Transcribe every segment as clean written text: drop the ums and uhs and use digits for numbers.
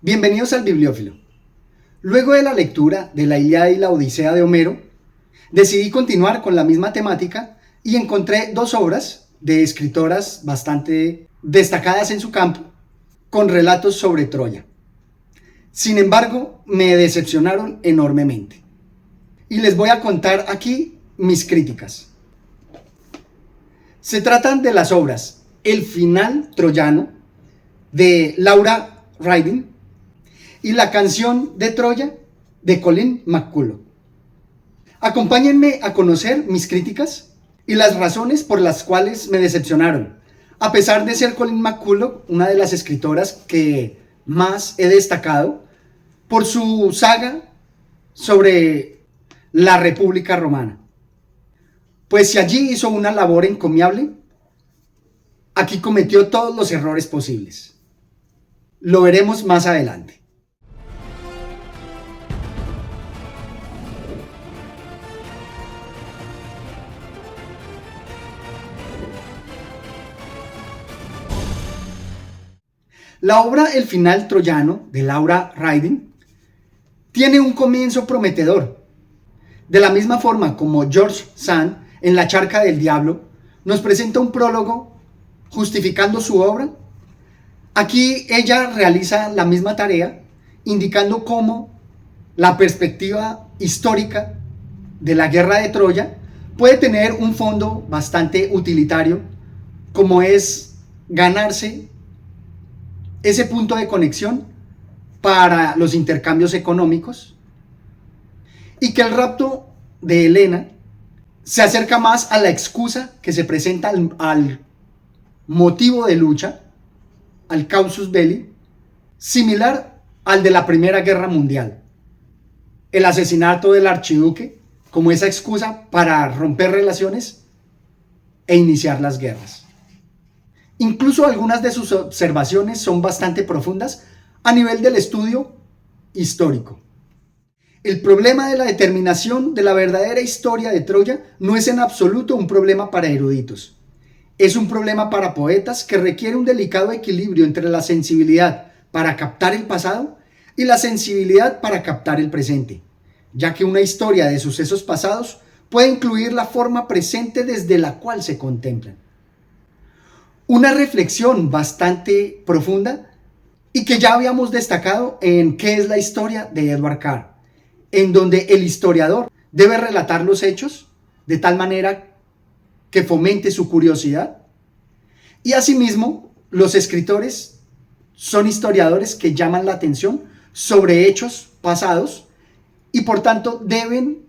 Bienvenidos al Bibliófilo. Luego de la lectura de la Ilíada y la Odisea de Homero, decidí continuar con la misma temática y encontré dos obras de escritoras bastante destacadas en su campo, con relatos sobre Troya. Sin embargo, me decepcionaron enormemente. Y les voy a contar aquí mis críticas. Se tratan de las obras El final troyano, de Laura Riding, y La canción de Troya, de Colin McCullough. Acompáñenme a conocer mis críticas y las razones por las cuales me decepcionaron, a pesar de ser Colin McCullough una de las escritoras que más he destacado por su saga sobre la República Romana. Pues si allí hizo una labor encomiable, aquí cometió todos los errores posibles. Lo veremos más adelante. La obra El final troyano, de Laura Riding, tiene un comienzo prometedor. De la misma forma como George Sand, en La charca del diablo, nos presenta un prólogo justificando su obra, aquí ella realiza la misma tarea, indicando cómo la perspectiva histórica de la guerra de Troya puede tener un fondo bastante utilitario, como es ganarse ese punto de conexión para los intercambios económicos, y que el rapto de Helena se acerca más a la excusa que se presenta al motivo de lucha, al causus belli, similar al de la Primera Guerra Mundial. El asesinato del archiduque como esa excusa para romper relaciones e iniciar las guerras. Incluso algunas de sus observaciones son bastante profundas a nivel del estudio histórico. El problema de la determinación de la verdadera historia de Troya no es en absoluto un problema para eruditos. Es un problema para poetas que requiere un delicado equilibrio entre la sensibilidad para captar el pasado y la sensibilidad para captar el presente, ya que una historia de sucesos pasados puede incluir la forma presente desde la cual se contemplan. Una reflexión bastante profunda y que ya habíamos destacado en ¿Qué es la historia?, de Edward Carr, en donde el historiador debe relatar los hechos de tal manera que fomente su curiosidad, y asimismo los escritores son historiadores que llaman la atención sobre hechos pasados y por tanto deben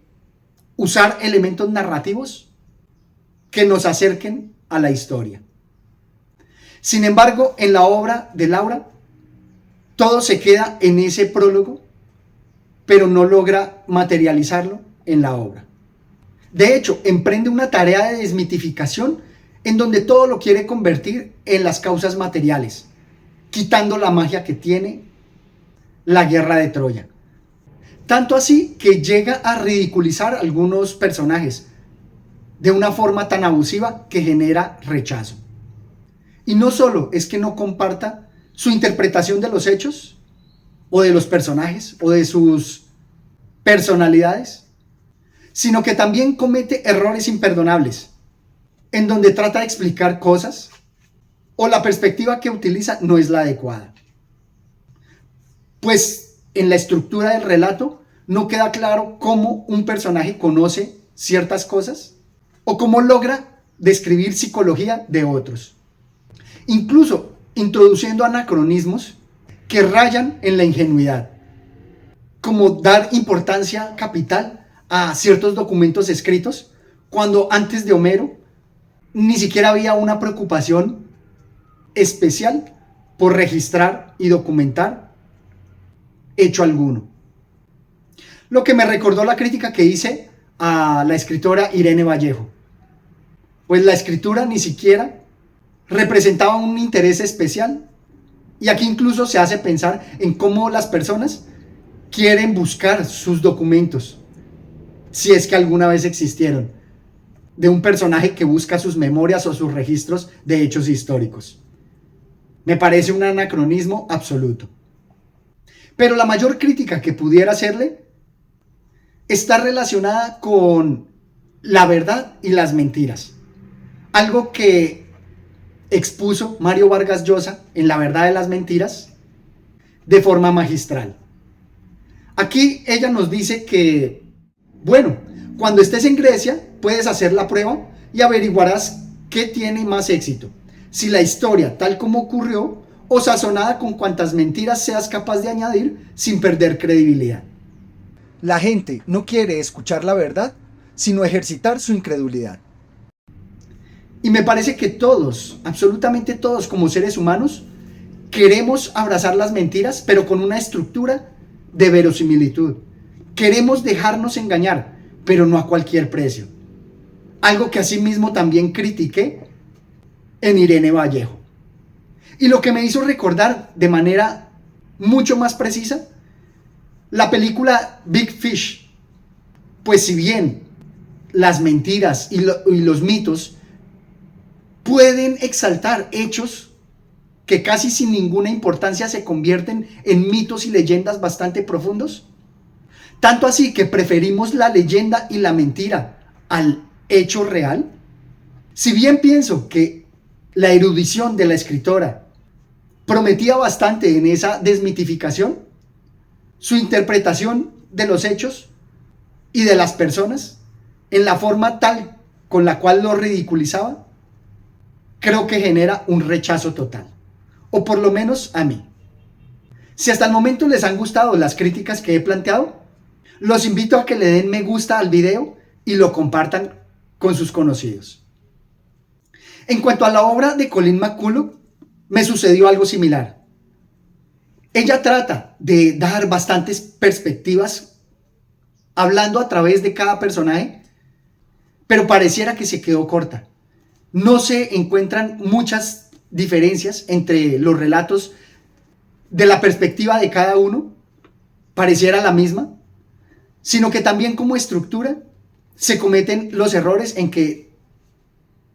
usar elementos narrativos que nos acerquen a la historia. Sin embargo, en la obra de Laura, todo se queda en ese prólogo, pero no logra materializarlo en la obra. De hecho, emprende una tarea de desmitificación en donde todo lo quiere convertir en las causas materiales, quitando la magia que tiene la guerra de Troya. Tanto así que llega a ridiculizar a algunos personajes de una forma tan abusiva que genera rechazo. Y no solo es que no comparta su interpretación de los hechos, o de los personajes, o de sus personalidades, sino que también comete errores imperdonables, en donde trata de explicar cosas, o la perspectiva que utiliza no es la adecuada. Pues en la estructura del relato no queda claro cómo un personaje conoce ciertas cosas, o cómo logra describir psicología de otros. Incluso introduciendo anacronismos que rayan en la ingenuidad, como dar importancia capital a ciertos documentos escritos, cuando antes de Homero ni siquiera había una preocupación especial por registrar y documentar hecho alguno. Lo que me recordó la crítica que hice a la escritora Irene Vallejo, pues la escritura ni siquiera representaba un interés especial, y aquí incluso se hace pensar en cómo las personas quieren buscar sus documentos, si es que alguna vez existieron, de un personaje que busca sus memorias o sus registros de hechos históricos. Me parece un anacronismo absoluto. Pero la mayor crítica que pudiera hacerle está relacionada con la verdad y las mentiras. Algo que expuso Mario Vargas Llosa en La verdad de las mentiras de forma magistral. Aquí ella nos dice que, bueno, cuando estés en Grecia puedes hacer la prueba y averiguarás qué tiene más éxito, si la historia tal como ocurrió o sazonada con cuantas mentiras seas capaz de añadir sin perder credibilidad. La gente no quiere escuchar la verdad, sino ejercitar su incredulidad. Y me parece que todos, absolutamente todos como seres humanos, queremos abrazar las mentiras, pero con una estructura de verosimilitud. Queremos dejarnos engañar, pero no a cualquier precio. Algo que asimismo también critiqué en Irene Vallejo. Y lo que me hizo recordar de manera mucho más precisa la película Big Fish. Pues si bien las mentiras y los mitos pueden exaltar hechos que casi sin ninguna importancia se convierten en mitos y leyendas bastante profundos, tanto así que preferimos la leyenda y la mentira al hecho real. Si bien pienso que la erudición de la escritora prometía bastante en esa desmitificación, su interpretación de los hechos y de las personas, en la forma tal con la cual lo ridiculizaba, creo que genera un rechazo total, o por lo menos a mí. Si hasta el momento les han gustado las críticas que he planteado, los invito a que le den me gusta al video y lo compartan con sus conocidos. En cuanto a la obra de Colleen McCullough, me sucedió algo similar. Ella trata de dar bastantes perspectivas, hablando a través de cada personaje, pero pareciera que se quedó corta. No se encuentran muchas diferencias entre los relatos de la perspectiva de cada uno, pareciera la misma, sino que también como estructura se cometen los errores en que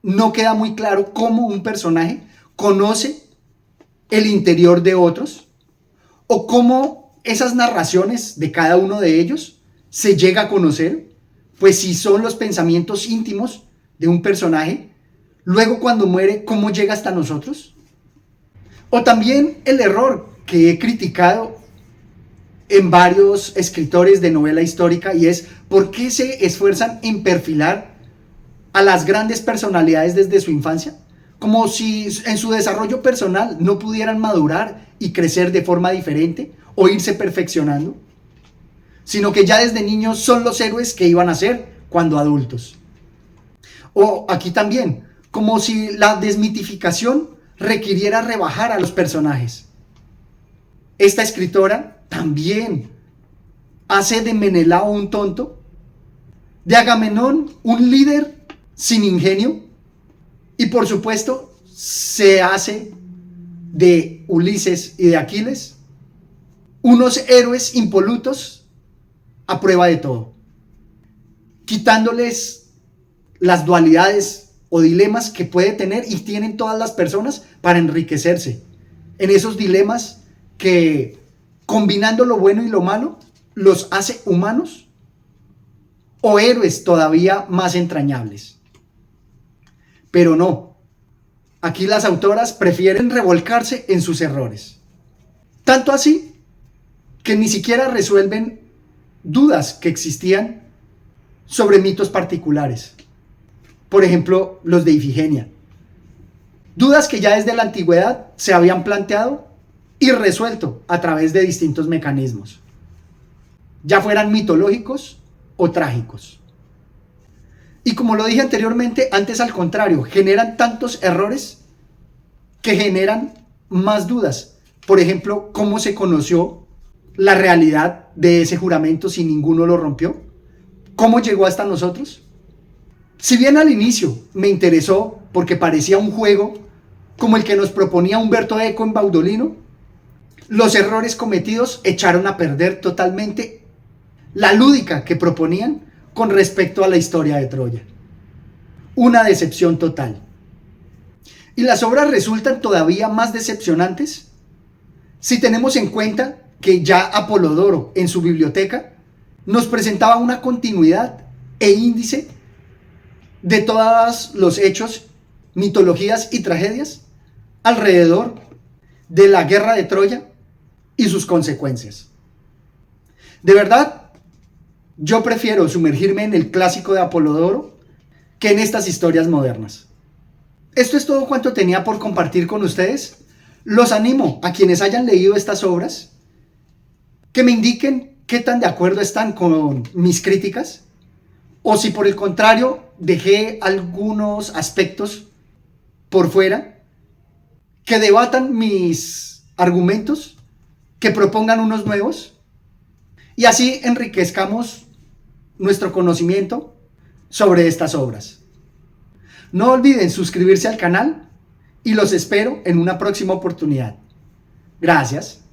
no queda muy claro cómo un personaje conoce el interior de otros, o cómo esas narraciones de cada uno de ellos se llega a conocer, pues si son los pensamientos íntimos de un personaje, luego cuando muere, ¿cómo llega hasta nosotros? O también el error que he criticado en varios escritores de novela histórica, y es por qué se esfuerzan en perfilar a las grandes personalidades desde su infancia, como si en su desarrollo personal no pudieran madurar y crecer de forma diferente o irse perfeccionando, sino que ya desde niños son los héroes que iban a ser cuando adultos. O aquí también, como si la desmitificación requiriera rebajar a los personajes. Esta escritora también hace de Menelao un tonto, de Agamenón un líder sin ingenio, y por supuesto se hace de Ulises y de Aquiles unos héroes impolutos a prueba de todo, quitándoles las dualidades o dilemas que puede tener y tienen todas las personas para enriquecerse en esos dilemas que, combinando lo bueno y lo malo, los hace humanos o héroes todavía más entrañables. Pero no, aquí las autoras prefieren revolcarse en sus errores, tanto así que ni siquiera resuelven dudas que existían sobre mitos particulares. Por ejemplo, los de Ifigenia. Dudas que ya desde la antigüedad se habían planteado y resuelto a través de distintos mecanismos, ya fueran mitológicos o trágicos. Y como lo dije anteriormente, antes al contrario, generan tantos errores que generan más dudas. Por ejemplo, ¿cómo se conoció la realidad de ese juramento si ninguno lo rompió? ¿Cómo llegó hasta nosotros? Si bien al inicio me interesó porque parecía un juego como el que nos proponía Umberto Eco en Baudolino, los errores cometidos echaron a perder totalmente la lúdica que proponían con respecto a la historia de Troya. Una decepción total. Y las obras resultan todavía más decepcionantes si tenemos en cuenta que ya Apolodoro en su biblioteca nos presentaba una continuidad e índice de todos los hechos, mitologías y tragedias alrededor de la guerra de Troya y sus consecuencias. De verdad, yo prefiero sumergirme en el clásico de Apolodoro que en estas historias modernas. Esto es todo cuanto tenía por compartir con ustedes. Los animo a quienes hayan leído estas obras que me indiquen qué tan de acuerdo están con mis críticas o si por el contrario dejé algunos aspectos por fuera, que debatan mis argumentos, que propongan unos nuevos y así enriquezcamos nuestro conocimiento sobre estas obras. No olviden suscribirse al canal y los espero en una próxima oportunidad. Gracias.